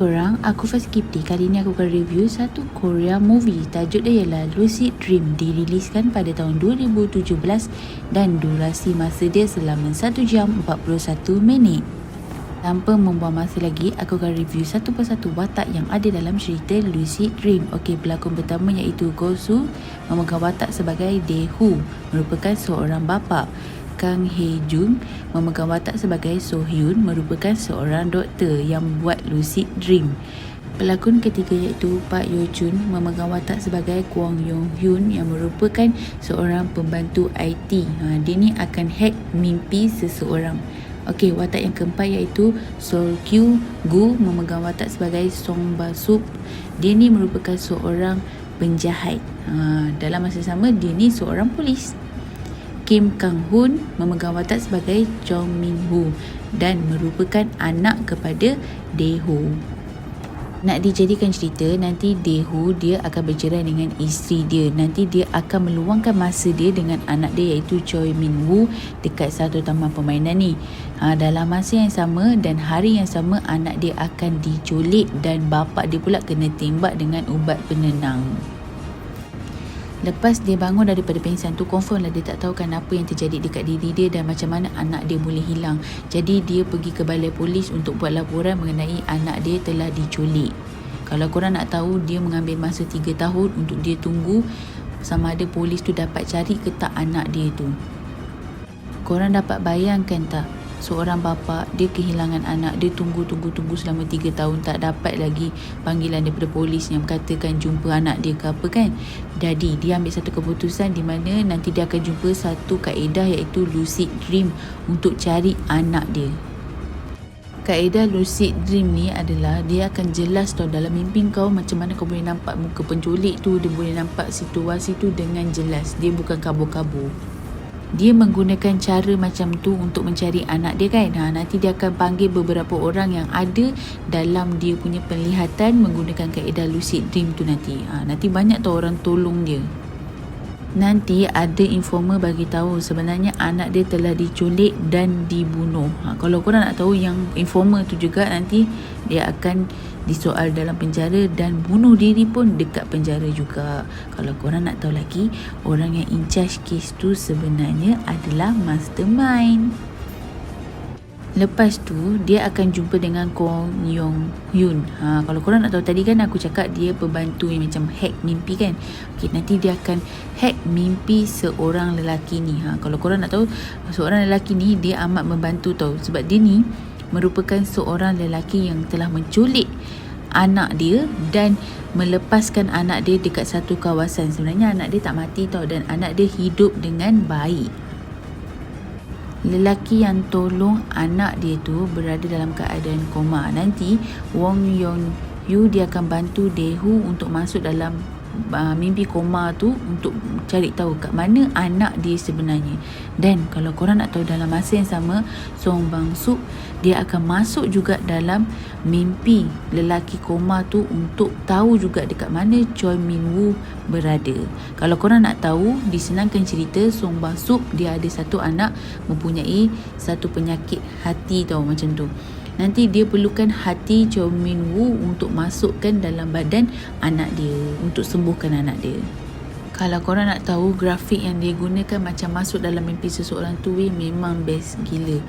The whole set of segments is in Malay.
korang, aku Faz Kipti. Kali ni aku akan review satu Korea movie. Tajuk dia ialah Lucid Dream. Diriliskan pada tahun 2017 dan durasi masa dia selama 1 jam 41 minit. Tanpa membuang masa lagi, aku akan review satu persatu watak yang ada dalam cerita Lucid Dream. Okey, pelakon pertama iaitu Go Soo memegang watak sebagai Dae-hoo, merupakan seorang bapa. Kang Hae-jung memegang watak sebagai So-hyun, merupakan seorang doktor yang buat lucid dream. Pelakon ketiga iaitu Park Yo-chun memegang watak sebagai Kwon Yong-hyun yang merupakan seorang pembantu IT. Dia ni akan hack mimpi seseorang. Okey, watak yang keempat iaitu Sol Kyu-gu memegang watak sebagai Song Ba-sup. Dia ni merupakan seorang penjahat. Dalam masa sama, dia ni seorang polis. Kim Kang-hoon memegang watak sebagai Chong Min-woo dan merupakan anak kepada Dae-hoo. Nak dijadikan cerita, nanti Dae-hoo dia akan bercerai dengan isteri dia. Nanti dia akan meluangkan masa dia dengan anak dia iaitu Choi Min-woo dekat satu taman permainan ni. Dalam masa yang sama dan hari yang sama, anak dia akan diculik dan bapa dia pula kena tembak dengan ubat penenang. Lepas dia bangun daripada pingsan tu, confirm lah dia tak tahu kan apa yang terjadi dekat diri dia dan macam mana anak dia boleh hilang. Jadi dia pergi ke balai polis untuk buat laporan mengenai anak dia telah diculik. Kalau korang nak tahu, dia mengambil masa 3 tahun untuk dia tunggu sama ada polis tu dapat cari ke tak anak dia tu. Korang dapat bayangkan tak? Seorang bapa, dia kehilangan anak dia, tunggu selama 3 tahun tak dapat lagi panggilan daripada polis yang katakan jumpa anak dia ke apa kan. Jadi dia ambil satu keputusan di mana nanti dia akan jumpa satu kaedah iaitu lucid dream untuk cari anak dia. Kaedah lucid dream ni adalah dia akan jelas tau dalam mimpi kau macam mana kau boleh nampak muka penculik tu, dia boleh nampak situasi tu dengan jelas. Dia bukan kabur-kabur. Dia menggunakan cara macam tu untuk mencari anak dia kan. Nanti dia akan panggil beberapa orang yang ada dalam dia punya penglihatan menggunakan kaedah lucid dream tu nanti. Nanti banyak tu orang tolong dia. Nanti ada informer bagi tahu sebenarnya anak dia telah diculik dan dibunuh. Kalau korang nak tahu yang informer tu juga nanti dia akan disoal dalam penjara dan bunuh diri pun dekat penjara juga. Kalau korang nak tahu lagi, orang yang in charge kes tu sebenarnya adalah mastermind. Lepas tu dia akan jumpa dengan Kwon Yong-hyun. Kalau korang nak tahu, tadi kan aku cakap dia pembantu yang macam hack mimpi kan. Okay, nanti dia akan hack mimpi seorang lelaki ni. Kalau korang nak tahu, seorang lelaki ni dia amat membantu tau. Sebab dia ni merupakan seorang lelaki yang telah menculik anak dia dan melepaskan anak dia dekat satu kawasan. Sebenarnya anak dia tak mati tau dan anak dia hidup dengan baik. Lelaki yang tolong anak dia tu berada dalam keadaan koma. Nanti Wong Yong-yu dia akan bantu Dae-hoo untuk masuk dalam mimpi koma tu untuk cari tahu kat mana anak dia sebenarnya. Dan kalau korang nak tahu, dalam masa yang sama Song Bang-sup dia akan masuk juga dalam mimpi lelaki koma tu untuk tahu juga dekat mana Choi Min-woo berada. Kalau korang nak tahu, disenangkan cerita, Song Bang-sup dia ada satu anak mempunyai satu penyakit hati tau macam tu. Nanti dia perlukan hati Choi Min-woo untuk masukkan dalam badan anak dia untuk sembuhkan anak dia. Kalau korang nak tahu, grafik yang dia gunakan macam masuk dalam mimpi seseorang tu memang best gila.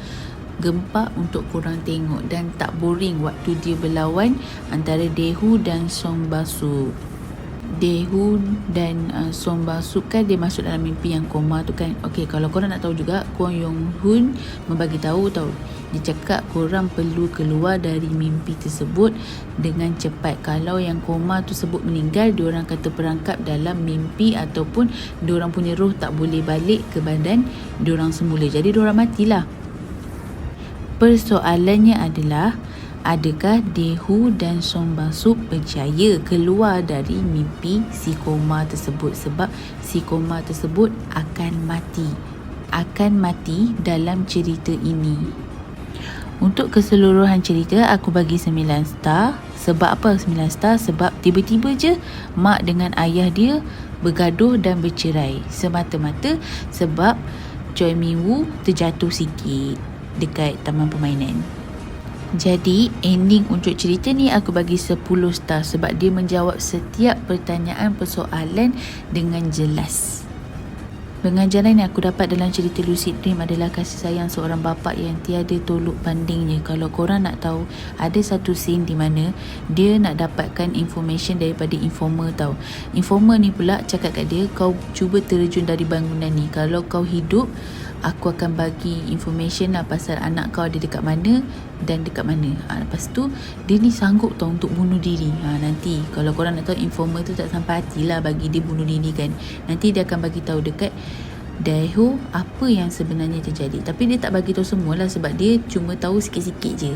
Gempak untuk korang tengok dan tak boring waktu dia berlawan antara Dae-hoo dan Song Ba-sup. Dae-hoo dan Song Ba-sup kan dia masuk dalam mimpi yang koma tu kan. Okey, kalau korang nak tahu juga, Kwon Yong-hyun membagi tahu tau. Dia cakap korang perlu keluar dari mimpi tersebut dengan cepat. Kalau yang koma tersebut meninggal, diorang akan terperangkap dalam mimpi ataupun diorang punya roh tak boleh balik ke badan diorang semula. Jadi diorang matilah. Persoalannya adalah, adakah Dae-hoo dan Song Ba-sup berjaya keluar dari mimpi si koma tersebut? Sebab si koma tersebut akan mati dalam cerita ini. Untuk keseluruhan cerita, aku bagi 9 star. Sebab apa 9 star? Sebab tiba-tiba je mak dengan ayah dia bergaduh dan bercerai. Semata-mata sebab Choi Min-woo terjatuh sikit dekat taman permainan. Jadi ending untuk cerita ni aku bagi 10 star sebab dia menjawab setiap pertanyaan persoalan dengan jelas. Pengajaran yang aku dapat dalam cerita Lucid Dream adalah kasih sayang seorang bapa yang tiada tolok bandingnya. Kalau korang nak tahu, ada satu scene di mana dia nak dapatkan information daripada informer tau. Informer ni pula cakap kat dia, kau cuba terjun dari bangunan ni. Kalau kau hidup, aku akan bagi information lah pasal anak kau ada dekat mana dan dekat mana. Lepas tu dia ni sanggup tau untuk bunuh diri. Nanti kalau korang nak tahu, informer tu tak sampai hati lah bagi dia bunuh diri kan. Nanti dia akan bagi tahu dekat Daeho apa yang sebenarnya terjadi. Tapi dia tak bagi tahu semualah sebab dia cuma tahu sikit-sikit je.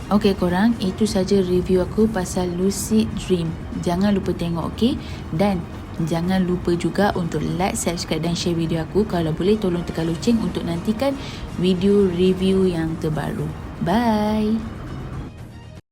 Okey korang, itu saja review aku pasal Lucid Dream. Jangan lupa tengok, okey? Dan jangan lupa juga untuk like, subscribe dan share video aku. Kalau boleh tolong tekan loceng untuk nantikan video review yang terbaru. Bye.